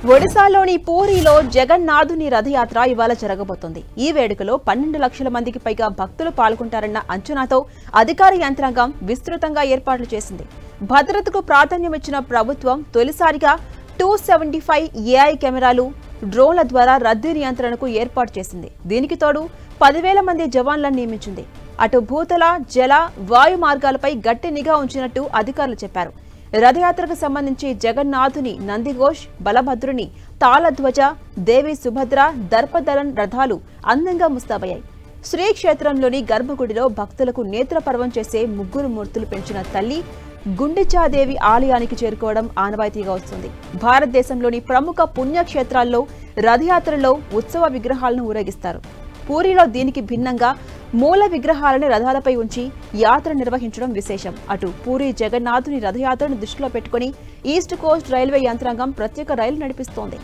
ఒడిశాలోని పూరిలో జగన్నాథుని రథయాత్ర ఇవాళ జరగబోతోంది. ఈ వేడుకలో 12 లక్షల మందికి పైగా భక్తులు పాల్గొంటారన్న అంచనాతో అధికార యంత్రాంగం విస్తృతంగా ఏర్పాట్లు చేసింది. భద్రతకు ప్రాధాన్యమిచ్చిన ప్రభుత్వం తొలిసారిగా 275 AI కెమెరాలు, డ్రోన్ల ద్వారా రద్దీ నియంత్రణకు ఏర్పాటు చేసింది. దీనికి తోడు 10,000 మంది జవాన్లను నియమించింది. అటు భూతల, జల, వాయు మార్గాలపై గట్టి నిఘా ఉంచినట్టు అధికారులు చెప్పారు. రథయాత్రకు సంబంధించి జగన్నాథుని, నందిఘోష్, బలభద్రుని, తాళధ్వజ, దేవి సుభద్ర, దర్పదలన్ రథాలు అందంగా ముస్తాబయ్యాయి. శ్రీక్షేత్రంలోని గర్భగుడిలో భక్తులకు నేత్రపర్వం చేసే ముగ్గురు మూర్తులు పెంచిన తల్లి గుండిచాదేవి ఆలయానికి చేరుకోవడం ఆనవాయితీగా వస్తుంది. భారతదేశంలోని ప్రముఖ పుణ్యక్షేత్రాల్లో రథయాత్రలో ఉత్సవ విగ్రహాలను ఊరేగిస్తారు. పూరిలో దీనికి భిన్నంగా మూల విగ్రహాలను రథాలపై ఉంచి యాత్ర నిర్వహించడం విశేషం. అటు పూరి జగన్నాథుని రథయాత్రను దృష్టిలో పెట్టుకుని ఈస్ట్ కోస్ట్ రైల్వే యంత్రాంగం ప్రత్యేక రైలు నడిపిస్తోంది.